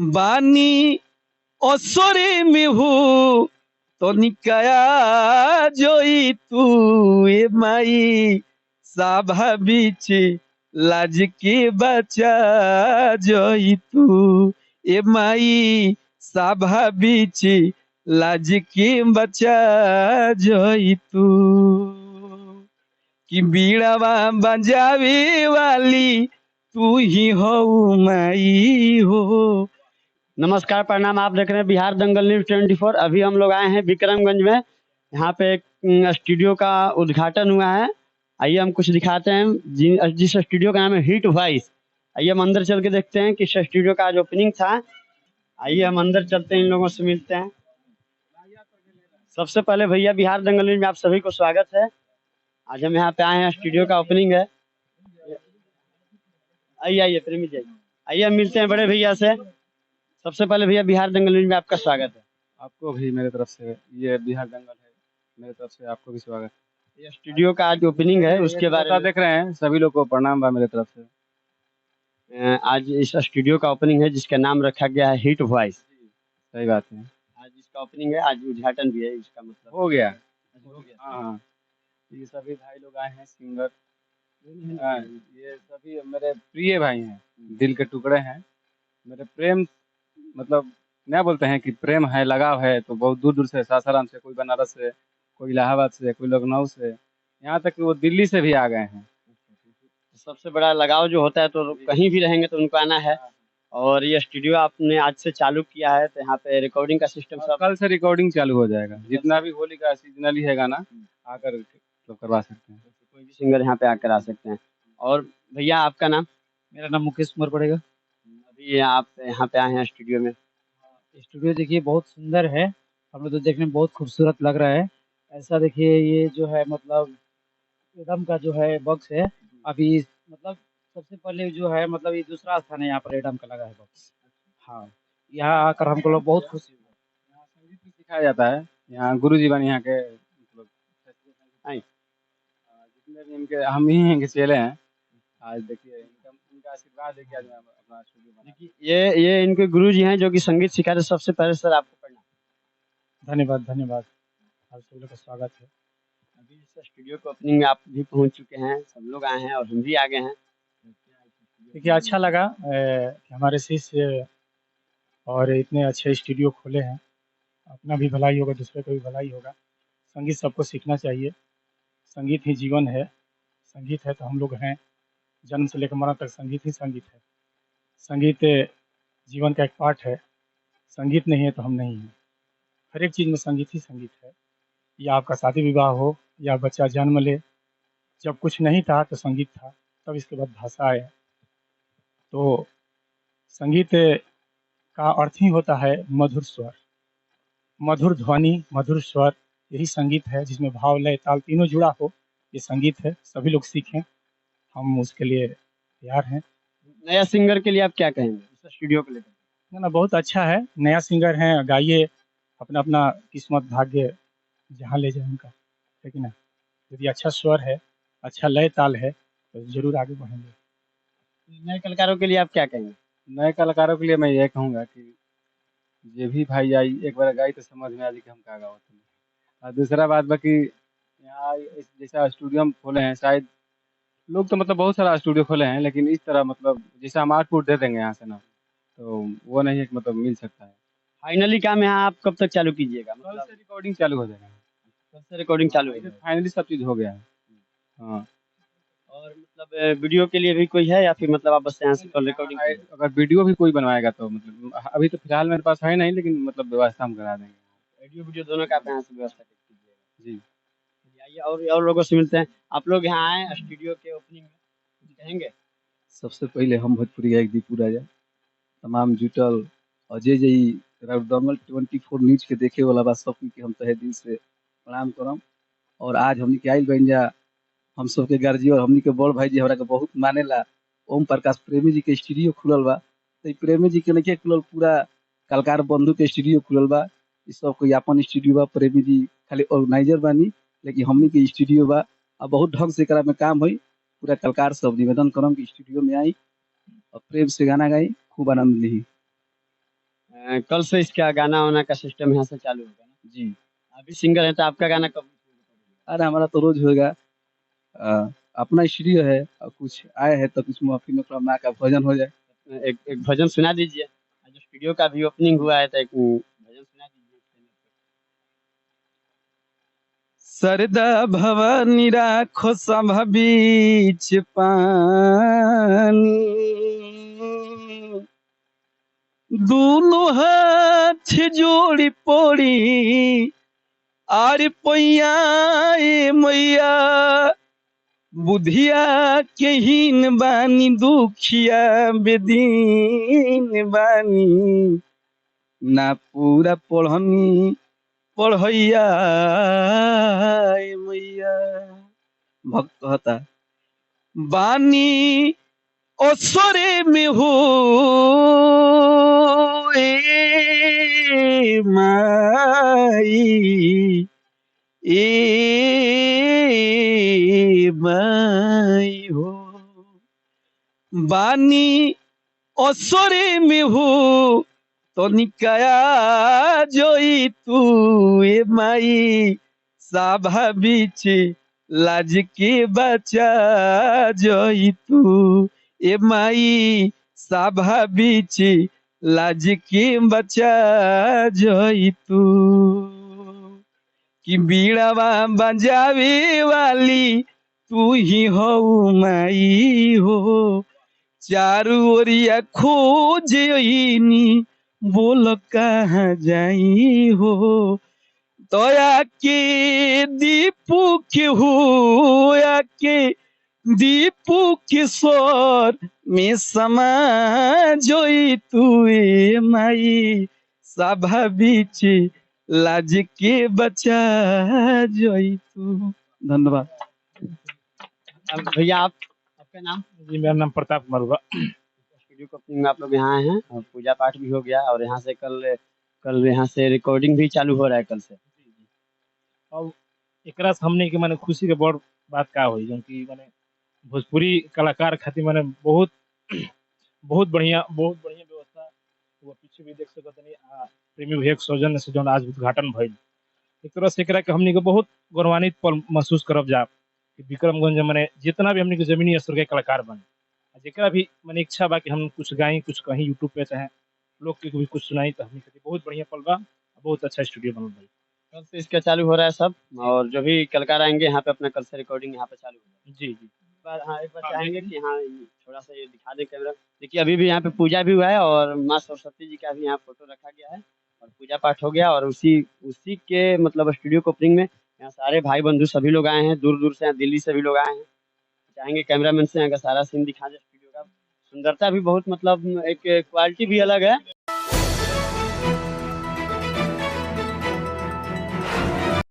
बानी असरे में हो तो निकाया जोई तू ए माई साभा बीच लाज के बचा जोई तू ए माई साभा बीच लाज के बचा जोई तू कि बीड़ावा बजावे वाली तू ही हो माई हो। नमस्कार, प्रणाम। आप देख रहे हैं बिहार दंगल न्यूज 24। अभी हम लोग आए हैं विक्रमगंज में। यहाँ पे एक स्टूडियो का उद्घाटन हुआ है। आइए हम कुछ दिखाते हैं। जिस स्टूडियो का नाम है हिट वॉइस। आइए हम अंदर चल के देखते हैं किस स्टूडियो का आज ओपनिंग था। आइए हम अंदर चलते हैं, इन लोगों से मिलते हैं। सबसे पहले भैया, बिहार दंगल न्यूज में आप सभी को स्वागत है। आज हम यहाँ पे आए हैं, स्टूडियो का ओपनिंग है। आइए आइए प्रेमी जी, आइए हम मिलते हैं बड़े भैया से। सबसे पहले भैया, बिहार दंगल न्यूज में आपका स्वागत है। आपको भी मेरे तरफ से ये बिहार दंगल है, मेरे तरफ से आपको भी स्वागत है। ये स्टूडियो का आज ओपनिंग है, उसके बारे में देख रहे हैं सभी लोग को प्रणाम बा मेरे तरफ से। आज इस स्टूडियो का ओपनिंग है जिसका नाम रखा गया है हिट वॉइस। सही बात है। आज इसका ओपनिंग है, आज उद्घाटन भी है। इसका मतलब हो गया। हो गया। हाँ हाँ, ये सभी भाई लोग आए हैं, सिंगर। ये सभी मेरे प्रिय भाई हैं, दिल के टुकड़े हैं, मेरे प्रेम। मतलब क्या बोलते हैं कि प्रेम है, लगाव है, तो बहुत दूर दूर से, सासाराम से, कोई बनारस से, कोई इलाहाबाद से, कोई लखनऊ से, यहाँ तक कि वो दिल्ली से भी आ गए हैं। सबसे बड़ा लगाव जो होता है, तो कहीं भी रहेंगे तो उनको आना है। और ये स्टूडियो आपने आज से चालू किया है, तो यहाँ पे रिकॉर्डिंग का सिस्टम सब कल से रिकॉर्डिंग चालू हो जाएगा। जितना भी होली का सीजनली है गाना, आकर तो करवा सकते हैं। कोई भी सिंगर यहाँ पे आकर आ सकते हैं। और भैया, आपका नाम? मेरा नाम मुकेश कुमार पड़ेगा। अभी आप यहाँ पे आए हैं स्टूडियो में। स्टूडियो देखिए बहुत सुंदर है, हम लोग तो देखने में बहुत खूबसूरत लग रहा है। ऐसा देखिए, ये जो है मतलब एडम का जो है बॉक्स है। अभी मतलब सबसे पहले जो है मतलब ये दूसरा स्थान है यहाँ पर एडम का लगा है बॉक्स। हाँ, यहाँ आकर हमको लोग बहुत खुशी हुआ। यहाँ संगीत भी सिखाया जाता है। यहाँ गुरु जी बन यहाँ के मतलब जितने भी इनके हम ही हैं, इनके चेले हैं। आज देखिए इनका आशीर्वाद है कि आज मैं अपना स्टूडियो बना। ये इनके गुरु जी हैं जो कि संगीत सिखा रहे। सबसे पहले सर आपको प्रणाम। धन्यवाद धन्यवाद, आप सभी लोग का स्वागत है। अभी इस स्टूडियो को ओपनिंग में आप भी पहुंच चुके हैं, सब लोग आए हैं और हम भी आ गए हैं। देखिए अच्छा लगा कि हमारे शिष्य और इतने अच्छे स्टूडियो खोले हैं। अपना भी भलाई होगा, दूसरे का भी भलाई होगा। संगीत सबको सीखना चाहिए। संगीत ही जीवन है। संगीत है तो हम लोग हैं। जन्म से लेकर मरण तक संगीत ही संगीत है। संगीत जीवन का एक पार्ट है। संगीत नहीं है तो हम नहीं हैं। हर एक चीज़ में संगीत ही संगीत है। या आपका शादी विवाह हो, या बच्चा जन्म ले, जब कुछ नहीं था तो संगीत था, तब इसके बाद भाषा आया। तो संगीत का अर्थ ही होता है मधुर स्वर, मधुर ध्वनि, मधुर स्वर। यही संगीत है जिसमें भाव, लय, ताल तीनों जुड़ा हो। ये संगीत है, सभी लोग सीखें। हम उसके लिए तैयार हैं। नया सिंगर के लिए आप क्या कहेंगे इस स्टूडियो को लेकर? ना बहुत अच्छा है। नया सिंगर हैं, गाइए, अपना अपना किस्मत भाग्य जहाँ ले जाए उनका, है कि ना। यदि अच्छा स्वर है, अच्छा लय ताल है, तो जरूर आगे बढ़ेंगे। नए कलाकारों के लिए आप क्या कहेंगे? नए कलाकारों के लिए मैं ये कहूँगा कि ये भी भाई आई एक बार गाई तो समझ में आ जाए कि हम क्या गावत हैं। और दूसरा बात बाकी यहाँ जैसा स्टूडियो हम खोले हैं, शायद लोग तो मतलब बहुत सारा स्टूडियो खोले हैं, लेकिन इस तरह मतलब जैसा हम आउटपुट दे देंगे यहाँ से ना, तो वो नहीं है कि मतलब मिल सकता है। फाइनली काम यहाँ आप कब तक चालू कीजिएगा? कल मतलब से रिकॉर्डिंग चालू हो जाएगा। कब से रिकॉर्डिंग चालू है? फाइनली सब चीज़ हो गया है। हाँ, और मतलब वीडियो के लिए भी कोई है, या फिर मतलब आप बस यहाँ से कल रिकॉर्डिंग? अगर वीडियो भी कोई बनवाएगा तो मतलब अभी तो फिलहाल मेरे पास है नहीं, लेकिन मतलब व्यवस्था हम करा देंगे। ऑडियो वीडियो दोनों का आप यहाँ से व्यवस्था कर कीजिएगा। जी, आइए और लोगों से मिलते हैं। आप लोग यहाँ आए स्टूडियो के ओपनिंग में, कुछ कहेंगे? सबसे पहले हम भोजपुरी एक दीपू राजा तमाम जुटल अजय जी दंगल 24 न्यूज के देखे वाला बा सब के हम तहे दिल से प्रणाम करम। और आज हमनी के आइल बन जा, हम सब के गार्जी और हमनी के बड़ भाई जी हमरा के बहुत मानेला, ओम प्रकाश प्रेमी जी के स्टूडियो खुलल बा। तो प्रेमी जी के नहीं खुलल, पूरा कलकार बंधु के स्टूडियो खुलल बा। ई सब कोई अपन स्टूडियो बा, प्रेमी जी खाली ऑर्गेनाइजर बानी, लेकिन हमनी के स्टूडियो बा। अब बहुत ढंग से एकरा में काम हुई। पूरा कलकार सब निवेदन करम कि स्टूडियो में आई और प्रेम से गाना गाई, खूब आनंद ली। कल से इसका गाना वाना का सिस्टम यहाँ से चालू होगा ना? जी। अभी सिंगर है तो आपका गाना कब? अरे हमारा तो रोज होगा। अपना स्टूडियो है और कुछ आए हैं तो कुछ महफिल में थोड़ा माँ का भजन हो जाए। एक एक भजन सुना दीजिए। आज स्टूडियो का भी ओपनिंग हुआ है तो एक भजन सुना दीजिए। सरदा भवानी राखो सभा बीच पानी, दोनों हाथ जोड़ी पड़ी आर पैया ए मैया, बुधिया के हीन बानी दुखिया बेदीन बानी, ना पूरा पढ़नी पढ़ैया ए मैया। भक्त कहता बानी असरे में हो ए माई, ए माई हो, बानी असरे में हो तो निकाया जोई तू ए माई, साभा बीच लाज के बचा जोई तू ए माई, साभा बीच लाज के बचा जोई तू। कि बीड़ावा बजावे वाली तू ही हो माई हो, चारू ओरिया खोजनी बोल कहाँ जाई हो, तोया के दीपू के हो या के दीपू किशोर में समा जोई तू ए माई, सभा बीच लाज के बचा जोई तू। धन्यवाद। अब भैया आपका नाम? जी मेरा नाम प्रताप कुमार हुआ। स्टूडियो ओपनिंग में आप लोग यहाँ आए हैं और पूजा पाठ भी हो गया और यहाँ से कल यहाँ से रिकॉर्डिंग भी चालू हो रहा है कल से। अब एकरा से हमने के माने खुशी के बड़ बात का होई क्योंकि माने भोजपुरी कलाकार खातिर माने बहुत बढ़िया व्यवस्था वो पीछे भी देख सकतनी प्रेमी भैया के सौजन्य से जौन आज उद्घाटन भइल। एक तरह से एकरा के हमनी के बहुत गौरवान्वित पल महसूस करब जा कि विक्रमगंज माने जितना भी हमनी के जमीनी स्तर के कलाकार बने जेकरा भी माने इच्छा बा कि हम कुछ गाई कुछ कहीं यूट्यूब पे चाहे लोग के भी कुछ सुनाई तो हमनी के बहुत बढ़िया पल बा, बहुत अच्छा स्टूडियो बनल भाई। कल से इसका चालू हो रहा है सब और जो भी कलाकार आएंगे यहाँ पे अपना कल से रिकॉर्डिंग यहाँ पे चालू होगा। जी जी एक बार चाहेंगे कि हाँ थोड़ा सा ये दिखा दें कैमरा। देखिए अभी भी यहाँ पे पूजा भी हुआ है और माँ सरस्वती जी का भी यहाँ फोटो रखा गया है और पूजा पाठ हो गया और उसी के मतलब स्टूडियो ओपनिंग में यहाँ सारे भाई बंधु सभी लोग आए हैं, दूर दूर से, दिल्ली से भी लोग आए हैं। चाहेंगे कैमरामैन से यहाँ का सारा सीन दिखा दे स्टूडियो का। सुंदरता भी बहुत मतलब एक क्वालिटी भी अलग है।